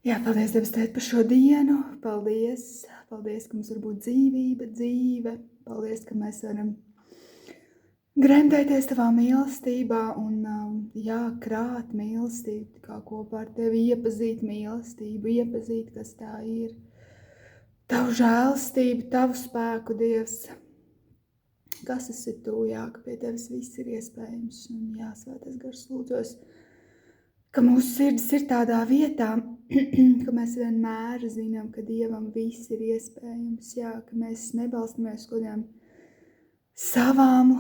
Jā, paldies, Debes Tēt, par šo dienu. Paldies, ka mums var būt dzīvība, dzīve. Paldies, ka mēs varam gremdēties tavā mīlestībā un krāt mīlestību, kā kopā ar tevi iepazīt mīlestību, iepazīt, kas tā ir. Tavu žēlstību, tavu spēku, Dievs. Kas esi tu, ka pie tevis viss ir iespējams. Un Svētais Gars, lūdzos, ka mūsu sirds ir tādā vietā, ka mēs vienmēr zinām, ka Dievam viss ir iespējams, ka mēs nebalstamies uz kādām savām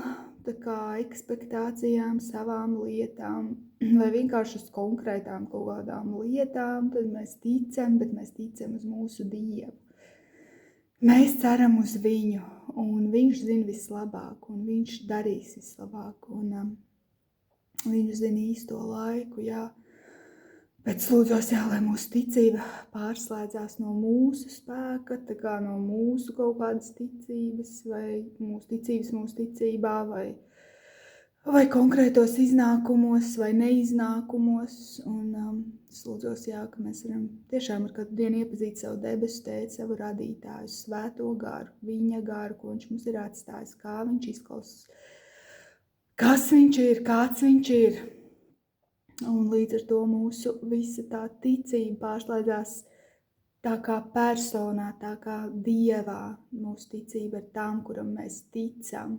ekspektācijām, savām lietām, vai vienkārši uz konkrētām kaut kādām lietām, tad mēs ticam, bet mēs ticam uz mūsu Dievu. Mēs ceram uz viņu, un viņš zina vislabāk, un viņš darīs vislabāk, un viņš zina īsto laiku, Bet lūdzos, lai mūsu ticība pārslēdzās no mūsu spēka, tā kā no mūsu kaut kādas ticības, vai mūsu ticības mūsu ticībā, vai konkrētos iznākumos, vai neiznākumos. Un es lūdzos, ka mēs varam tiešām ar katru dienu iepazīt savu debesu Tēti, savu radītāju, svēto garu, viņa garu, ko viņš mums ir atstājis, kā viņš izklausās, kas viņš ir, kāds viņš ir. Un līdz ar to mūsu visa tā ticība pārslēdzās tā kā personā, tā kā Dievā. Mūsu ticība ir tām, kuram mēs ticam.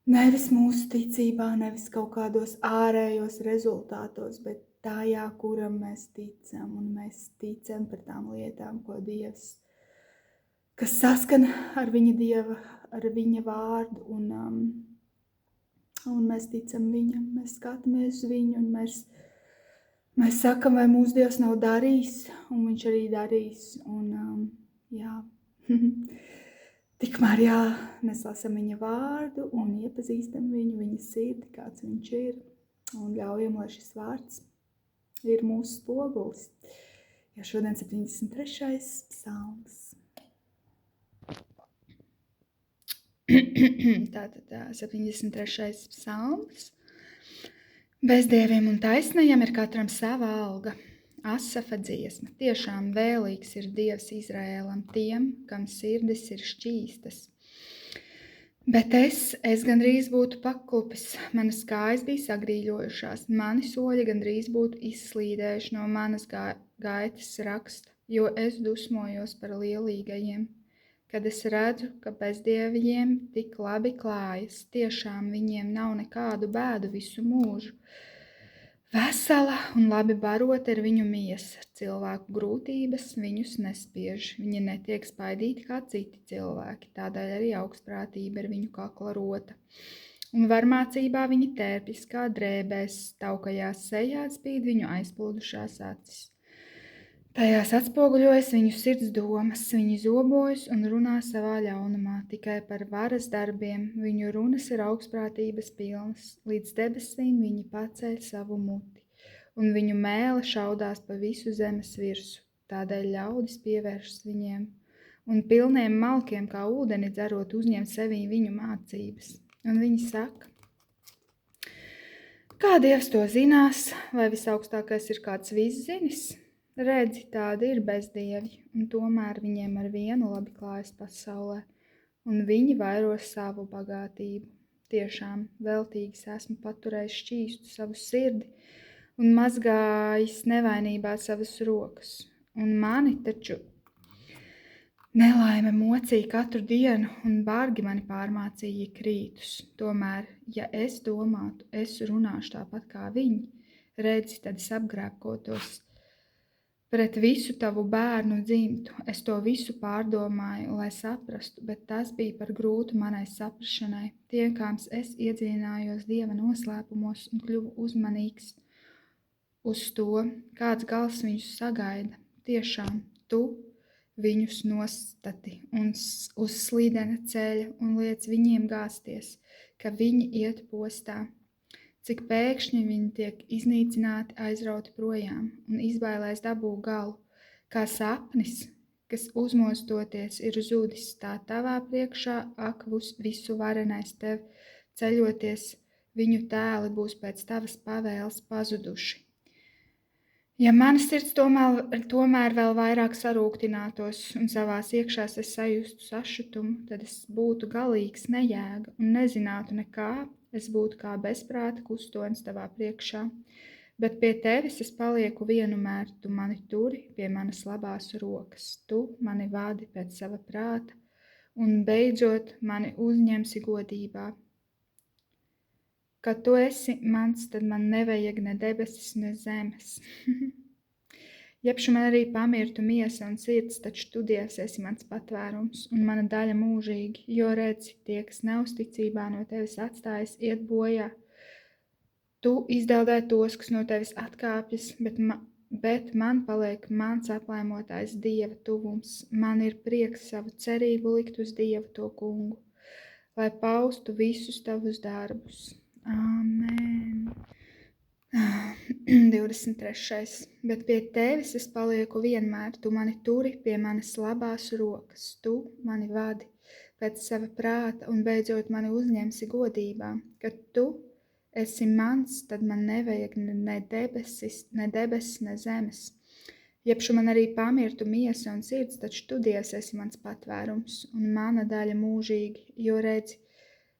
Nevis mūsu ticībā, nevis kaut kādos ārējos rezultātos, bet tajā, kuram mēs ticam. Un mēs ticam par tām lietām, ko Dievs, kas saskan ar viņa vārdu. Un mēs ticam viņam, mēs skatāmies uz viņu, un mēs sakam, vai mūsu Dievs nav darījis, un viņš arī darīs. Un tikmēr mēs lasam viņa vārdu un iepazīstam viņu, viņa sirdi, kāds viņš ir, un ļaujam, lai šis vārds ir mūsu spogulis. Šodien 73. psalms. Tātad 73. psalms. Bezdieviem un taisnajiem ir katram sava alga. Asafa dziesma. Tiešām vēlīgs ir Dievs Izraēlam tiem, kam sirdis ir šķīstas. Bet es gandrīz būtu paklupis, manas kājas bija sagrīļojušās, mani soļi gandrīz būtu izslīdējuši no manas gaitas raksta, jo es dusmojos par lielīgajiem. Kad es redzu, ka bezdieviem tik labi klājas, tiešām viņiem nav nekādu bēdu visu mūžu. Vesela un labi barota ir viņu miesa, cilvēku grūtības viņus nespiež, viņi netiek spaidīti kā citi cilvēki, tādēļ arī augstprātība ir viņu kakla rota. Un varmācībā viņi tērpjas kā drēbēs, taukajās sejās spīd viņu aizplūdušās acis. Tajās atspoguļojas viņu sirds domas, viņi zobojas un runā savā ļaunumā, tikai par varas darbiem, viņu runas ir augstprātības pilnas, līdz debesīm viņi paceļ savu muti, un viņu mēle šaudās pa visu zemes virsu, tādēļ ļaudis pievēršas viņiem, un pilniem malkiem kā ūdeni dzerot uzņem sevī viņu mācības, un viņi saka, kā Dievs to zinās, vai visaugstākais ir kāds viszinis? Redzi, tādi ir bezdievi, un tomēr viņiem ar vienu labi klājas pasaulē, un viņi vairo savu bagātību. Tiešām veltīgs esmu paturējis šķīstu savu sirdi un mazgājis nevainībā savas rokas, un mani taču nelaime mocīja katru dienu, un bargi mani pārmācīja krītus. Tomēr, ja es domātu, es runāšu tāpat kā viņi, redzi, tad es apgrēkotos. Pret visu tavu bērnu dzimtu, es to visu pārdomāju, lai saprastu, bet tas bija par grūtu manai saprašanai. Tiekāms es iedziļinājos Dieva noslēpumos un kļuvu uzmanīgs uz to, kāds gals viņus sagaida. Tiešām tu viņus nostati un uz slīdena ceļa un liec viņiem gāzties, ka viņi iet postā. Cik pēkšņi viņi tiek iznīcināti, aizrauti projām un izbailēs dabū galu, kā sapnis, kas uzmostoties ir zudis, tā tavā priekšā, ak, visu varenais tev ceļoties, viņu tēli būs pēc tavas pavēles pazuduši. Ja mana sirds tomēr vēl vairāk sarūktinātos un savās iekšās es sajustu sašutumu, tad es būtu galīgs nejēga un nezinātu nekā, es būtu kā bezprāta kustonis tavā priekšā. Bet pie tevis es palieku vienmēr, tu mani turi pie manas labās rokas, tu mani vadi pēc sava prāta un beidzot mani uzņemsi godībā. Kad tu esi mans, tad man nevajag ne debesis, ne zemes. Jebšu man arī pamirtu miesa un sirds, taču tu, Dievs, esi mans patvērums un mana daļa mūžīgi, jo redzi, tie, kas neusticībā no tevis atstājas, iet bojā. Tu izdeldē tos, kas no tevis atkāpjas, bet man paliek mans aplaimotājs Dieva tuvums. Man ir prieks savu cerību likt uz Dievu to kungu, lai paustu visus tavus darbus. Āmen. 23. Bet pie tevis es palieku vienmēr, tu mani turi pie manas labās rokas, tu mani vadi pēc sava prāta un beidzot mani uzņemsi godībā. Kad tu esi mans, tad man nevajag ne debesis, ne zemes. Jebšu man arī pamirtu miesa un sirds, taču tu, Dievs, esi mans patvērums un mana daļa mūžīgi, jo redzi,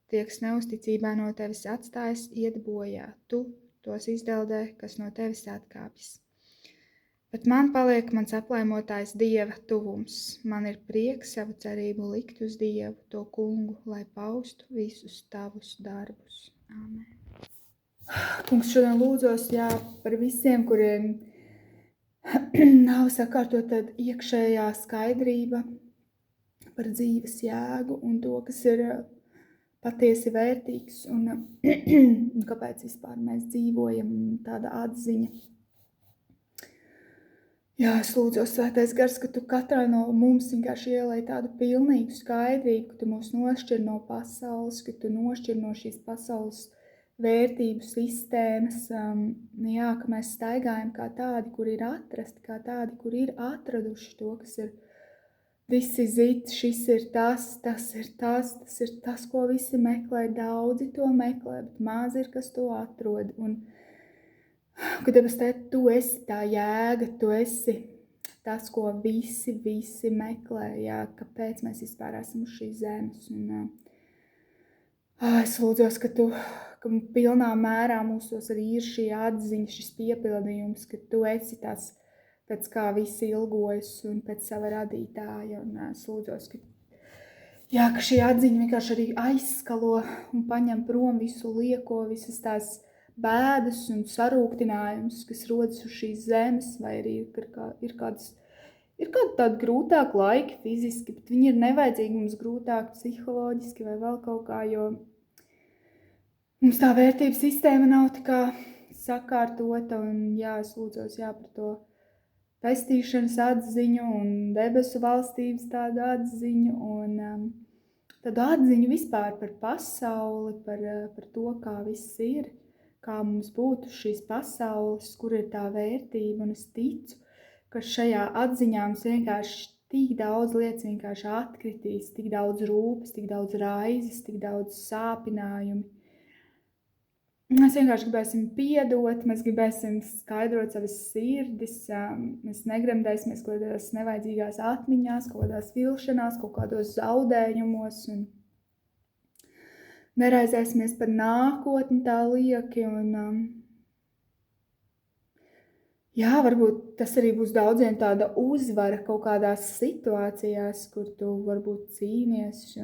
tie, kas neusticībā no tevis atstājas, iet bojā. Tu tos izdeldē, kas no tevis atkāpjas. Bet man paliek mans aplaimotājs Dieva tuvums. Man ir prieks savu cerību likt uz Dievu, to kungu, lai paustu visus tavus darbus. Āmen. Kungs, šodien lūdzos, par visiem, kuriem nav sakārtota iekšējā skaidrība par dzīves jēgu un to, kas ir patiesi vērtīgs un kāpēc vispār mēs dzīvojam, tāda atziņa. Es lūdzos, Svētais Gars, ka tu katrā no mums vienkārši ielai tādu pilnīgu skaidrību, ka tu mūs nošķir no pasaules, ka tu nošķir no šīs pasaules vērtību sistēmas, ka mēs staigājam kā tādi, kur ir atrasti, kā tādi, kur ir atraduši to, kas ir visi zīt, šis ir tas ir tas, ko visi meklē, daudzi to meklē, bet maz ir, kas to atrod. Un, kad Dievs teikt, tu esi tā jēga, tu esi tas, ko visi meklē, kāpēc mēs vispār esam uz šīs zemes. Un, es lūdzos, ka pilnā mērā mūsos arī ir šī atziņa, šis piepildījums, ka tu esi tas, pēc kā visi ilgojas un pēc sava radītāja. Un es lūdzos, ka šī atziņa vienkārši arī aizskalo un paņem prom visu lieko, visas tās bēdas un sarūktinājumus, kas rodas uz šīs zemes, vai arī ir kādi tādi grūtāki laiki fiziski, bet viņi ir nevajadzīgi mums grūtāki psiholoģiski vai vēl kaut kā, jo mums tā vērtību sistēma nav tā kā sakārtota. Un es lūdzos, par to pestīšanas atziņu un debesu valstības tādu atziņu un tādu atziņu vispār par pasauli, par to, kā viss ir, kā mums būtu šīs pasaules, kur ir tā vērtība. Un es ticu, ka šajā atziņā mums vienkārši tik daudz lietas vienkārši atkritīs, tik daudz rūpes, tik daudz raizes, tik daudz sāpinājumi. Mēs vienkārši gribēsim piedot, mēs gribēsim skaidrot savas sirdis, mēs negremdēsimies kaut kādās nevajadzīgās atmiņās, kaut kādās vilšanās, kaut kādos zaudējumos un neraizēsimies par nākotni tā lieki. Un, varbūt tas arī būs daudziem tāda uzvara kaut kādās situācijās, kur tu varbūt cīnies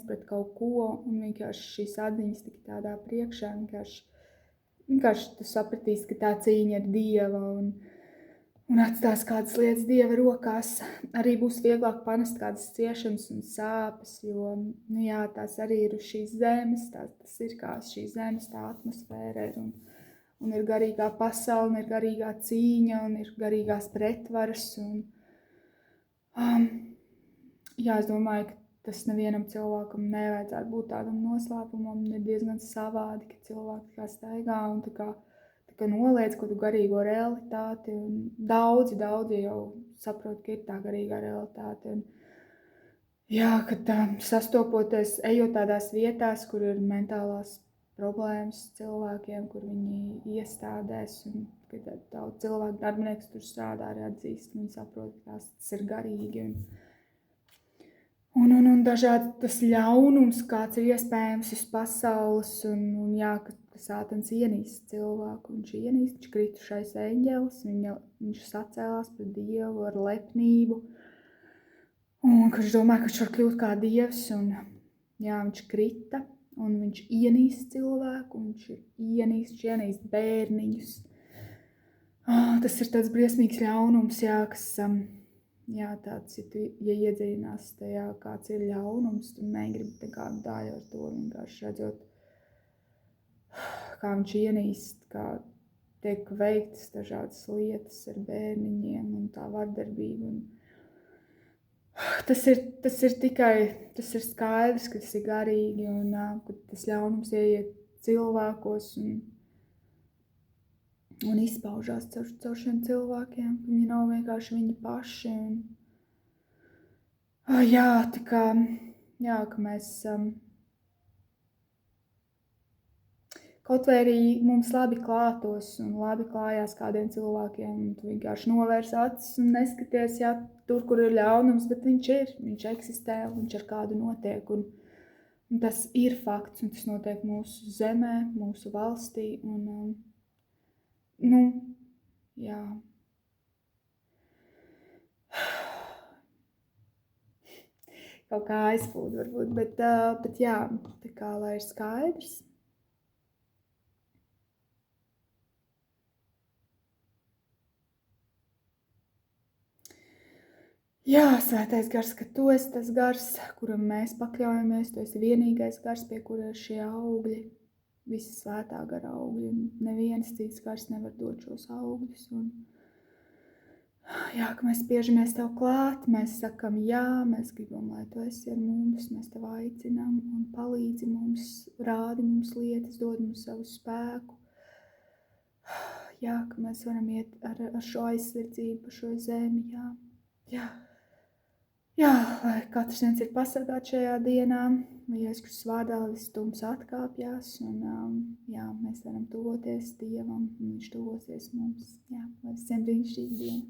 pret kaut ko un vienkārši šīs atziņas tik tādā priekšā, vienkārši tu sapratīsi, ka tā cīņa ir Dieva un atstās kādas lietas Dieva rokās. Arī būs vieglāk panest kādas ciešanas un sāpes, jo, tās arī ir uz šīs zemes, tas ir kā šīs zemes tā atmosfēra ir un ir garīgā pasaule, un ir garīgā cīņa, un ir garīgās pretvaras. Es domāju, ka tas nevienam cilvēkam nevajadzētu būt tādam noslēpumam. Ir diezgan savādi, ka cilvēki kā staigā un tā kā noliedz kaut kādu garīgo realitāti. Un daudzi jau saprot, ka ir tā garīgā realitāte. Un, kad sastopoties, ejot tādās vietās, kur ir mentālās problēmas cilvēkiem, kur viņi iestādēs, un kad daudz cilvēku darbinieks tur strādā, arī atzīst, viņi saprot, ka tas ir garīgi, un dažādi tas ļaunums, kāds ir iespējams uz pasaules, un jā, ka sātans ienīst cilvēku, un viņš kritušais eņģelis, viņš sacēlās pret Dievu ar lepnību, un viņš domāja, ka viņš var kļūt kā Dievs, un jā, viņš krita, un viņš ienīst cilvēku, un viņš ienīst bērniņus. Tas ir tāds briesmīgs ļaunums, jā, kas, jā, tāds, ja iedziļinās tajā, kāds ir ļaunums, tu negribi nekādu daļu ar to, vienkārši redzot, kā viņš ienīst, kā tiek veiktas dažādas lietas ar bērniņiem un tā vardarbība. Tas ir skaidrs, ka tas ir garīgi un ka tas ļaunums ieiet cilvēkos un izpaužās caur šiem cilvēkiem. Viņi nav vienkārši viņi paši. Jā, tā kā, jā, ka mēs kaut vai arī mums labi klātos un labi klājās kādiem cilvēkiem, un tu vienkārši novērs acis un neskaties, jā, tur, kur ir ļaunums, bet viņš eksistē, viņš ar kādu notiek, un tas ir fakts, un tas notiek mūsu zemē, mūsu valstī, un, jā. Kaut kā aizpūd varbūt, bet jā, tā kā, lai ir skaidrs. Jā, svētais gars, ka tu esi tas gars, kuram mēs pakļaujamies, tu esi vienīgais gars, pie kura ir šie augļi, visi svētā gara augļi, un neviens cits gars nevar dot šos augļus, un jā, ka mēs spiežamies tev klāt, mēs sakam jā, mēs gribam, lai tu esi ar mums, mēs tev aicinām un palīdzi mums, rādi mums lietas, dod mums savu spēku, jā, ka mēs varam iet ar šo aizsardzību, šo zemi, jā. Jā, lai katrs viens ir pasargāts šajā dienā, lai Jēzus Kristus vārdā viss tums atkāpjās, un jā, mēs varam tuvoties Dievam, un viņš tuvosies mums. Jā, lai visiem brīnišķīga diena.